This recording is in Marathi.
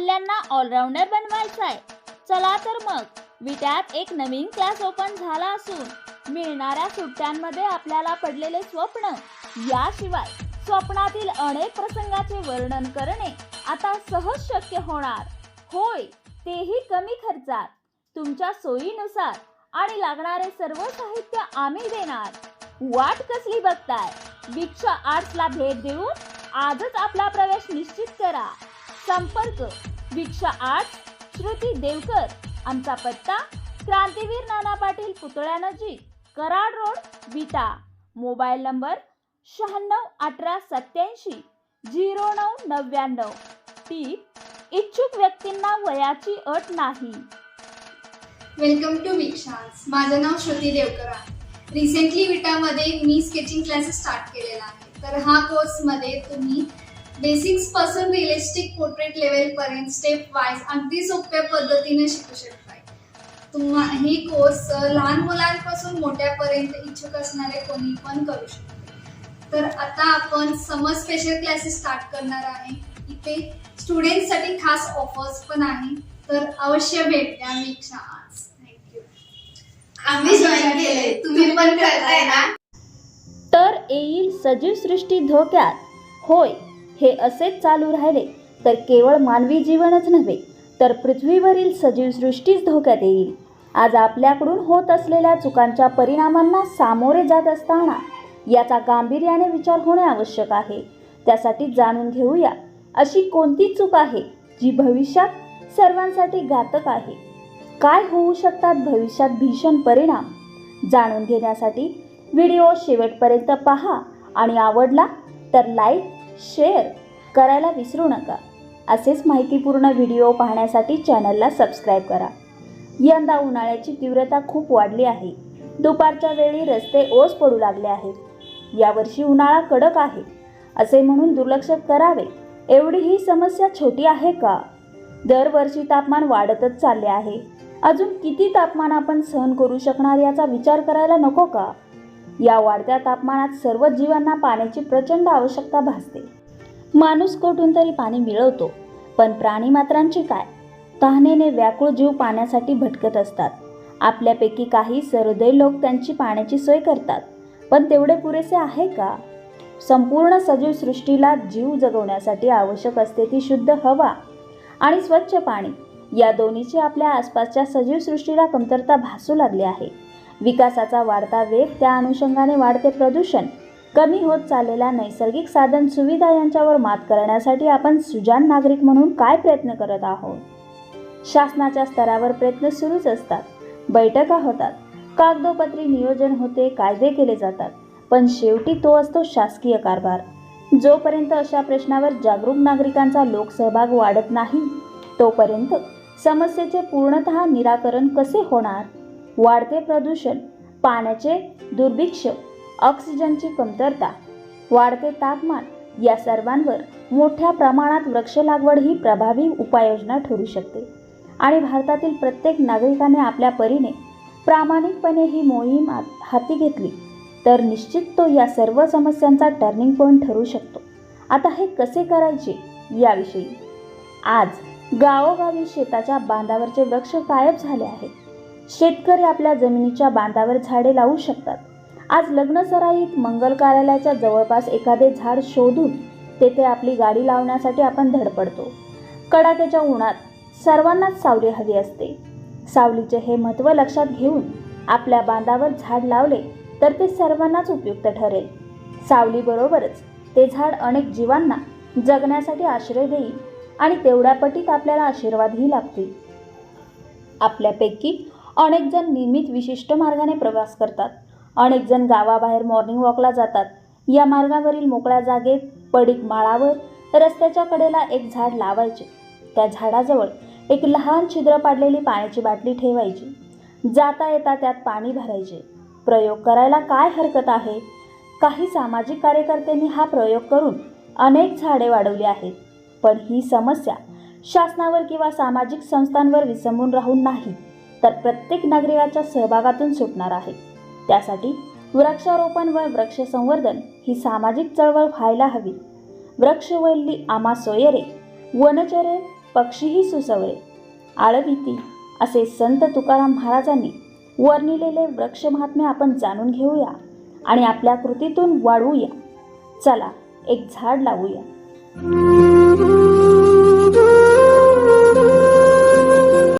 हल्ल्यांना ऑलराऊंडर बनवायचाय? चला तर मग विट्यात एक नवीन क्लास ओपन झाला असून मिळणाऱ्या सुट्ट्यांमध्ये आपल्याला पडलेले स्वप्न, याशिवाय स्वप्नातील अनेक प्रसंगाचे वर्णन करणे आता सहज शक्य होणार. होय, तेही कमी खर्चात. तुमच्या सोयीनुसार आणि लागणारे सर्व साहित्य आम्ही देणार. वाट कसली बघताय? वीक्षा आर्ट्सला भेट देऊन आजच आपला प्रवेश निश्चित करा. संपर्क वीक्षा आर्ट्स, श्रुती देवकर. आमचा पत्ता क्रांतीवीर नाना पाटील पुतळ्यानजीक, Karad road, Vita. Mobile number 9618870999. टीप: इच्छुक व्यक्तींना वयाची अट नाही. वेलकम टू वीक्षास. माझं नाव श्रुती देवकर आहे. रिसेंटली विटामध्ये मी स्केचिंग क्लासेस स्टार्ट केलेला आहे. तर हा कोर्समध्ये तुम्ही बेसिक्स पासून रिअलिस्टिक पोर्ट्रेट लेवल पर्यंत स्टेप वाईज अगदी सोप्या पद्धतीने शिकू शकताय. ही कोर्स लहान मुलांपासून मोठ्यापर्यंत इच्छुक असणारे कोणी पण करू शकते. तर आता आपण समर स्पेशल क्लासेस स्टार्ट करणार आहे. इथे स्टुडंट्ससाठी खास ऑफर्स पण आहे. तर अवश्य भेट द्या वीक्षा आर्ट्स. थँक्यू. आम्ही जॉईन केले, तुम्ही पण करताय ना? तर येईल सजीव सृष्टी धोक्यात. होय, हे असेच चालू राहिले तर केवळ मानवी जीवनच नव्हे तर पृथ्वीवरील सजीव सृष्टीच धोक्यात येईल. आज आपल्याकडून होत असलेल्या चुकांच्या परिणामांना सामोरे जात असताना याचा गांभीर्याने विचार होणे आवश्यक आहे. त्यासाठी जाणून घेऊया अशी कोणती चूक आहे जी भविष्यात सर्वांसाठी घातक आहे. काय होऊ शकतात भविष्यात भीषण परिणाम? जाणून घेण्यासाठी व्हिडिओ शेवटपर्यंत पहा आणि आवडला तर लाईक, शेअर करायला विसरू नका. असेच माहितीपूर्ण व्हिडिओ पाहण्यासाठी चॅनलला सबस्क्राईब करा. यंदा उन्हाळ्याची तीव्रता खूप वाढली आहे. दुपारच्या वेळी रस्ते ओस पडू लागले आहेत. यावर्षी उन्हाळा कडक आहे असे म्हणून दुर्लक्ष करावे एवढी ही समस्या छोटी आहे का? दरवर्षी तापमान वाढतच चालले आहे. अजून किती तापमान आपण सहन करू शकणार याचा विचार करायला नको का? या वाढत्या तापमानात सर्व जीवांना पाण्याची प्रचंड आवश्यकता भासते. माणूस कोठून तरी पाणी मिळवतो, पण प्राणी मात्रांचे काय? तहानेने व्याकुळ जीव पाण्यासाठी भटकत असतात. आपल्यापैकी काही सहृदय लोक त्यांची पाण्याची सोय करतात, पण तेवढे पुरेसे आहे का? संपूर्ण सजीव सृष्टीला जीव जगवण्यासाठी आवश्यक असते ती शुद्ध हवा आणि स्वच्छ पाणी. या दोन्हीची आपल्या आसपासच्या सजीव सृष्टीला कमतरता भासू लागली आहे. विकासाचा वाढता वेग, त्या अनुषंगाने वाढते प्रदूषण, कमी होत चाललेल्या नैसर्गिक साधन सुविधा यांच्यावर मात करण्यासाठी आपण सुजाण नागरिक म्हणून काय प्रयत्न करत आहोत? शासनाच्या स्तरावर प्रयत्न सुरूच असतात. बैठका होतात, कागदोपत्री नियोजन होते, कायदे केले जातात, पण शेवटी तो असतो शासकीय कारभार. जोपर्यंत अशा प्रश्नावर जागरूक नागरिकांचा लोकसहभाग वाढत नाही तोपर्यंत समस्येचे पूर्णतः निराकरण कसे होणार? वाढते प्रदूषण, पाण्याचे दुर्भिक्ष्य, ऑक्सिजनची कमतरता, वाढते तापमान या सर्वांवर मोठ्या प्रमाणात वृक्ष लागवड ही प्रभावी उपाययोजना ठरू शकते. आणि भारतातील प्रत्येक नागरिकाने आपल्या परीने प्रामाणिकपणे ही मोहीम हाती घेतली तर निश्चित तो या सर्व समस्यांचा टर्निंग पॉईंट ठरू शकतो. आता हे कसे करायचे याविषयी आज गावोगावी शेताच्या बांधावरचे वृक्ष गायब झाले आहेत. शेतकरी आपल्या जमिनीच्या बांधावर झाडे लावू शकतात. आज लग्नसराईत, मंगल कार्यालयाच्या जवळपास एखादे झाड शोधून तेथे आपली गाडी लावण्यासाठी आपण धडपडतो. कडाक्याच्या उन्हात सर्वांनाच सावली हवी असते. सावलीचे हे महत्त्व लक्षात घेऊन आपल्या बांधावर झाड लावले तर ते सर्वांनाच उपयुक्त ठरेल. सावलीबरोबरच ते झाड अनेक जीवांना जगण्यासाठी आश्रय देईल आणि तेवढ्या पटीत आपल्याला आशीर्वादही लाभतील. आपल्यापैकी अनेक जण नियमित विशिष्ट मार्गाने प्रवास करतात. अनेक जण गावाबाहेर मॉर्निंग वॉकला जातात. या मार्गावरील मोकळ्या जागेत, पडीक माळावर, रस्त्याच्या कडेला एक झाड लावायचे. त्या झाडाजवळ एक लहान छिद्र पाडलेली पाण्याची बाटली ठेवायची. जाता येता त्यात पाणी भरायचे. प्रयोग करायला काय हरकत आहे? काही सामाजिक कार्यकर्त्यांनी हा प्रयोग करून अनेक झाडे वाढवली आहेत. पण ही समस्या शासनावर किंवा सामाजिक संस्थांवर विसंबून राहून नाही तर प्रत्येक नागरिकाच्या सहभागातून सुटणार आहे. त्यासाठी वृक्षारोपण व वृक्ष संवर्धन ही सामाजिक चळवळ व्हायला हवी. वृक्षवल्ली आमा सोयरे, वनचरे पक्षीही सुसवरे आळविती असे संत तुकाराम महाराजांनी वर्णिलेले वृक्ष महात्म्य आपण जाणून घेऊया आणि आपल्या कृतीतून वाढवूया. चला एक झाड लावूया.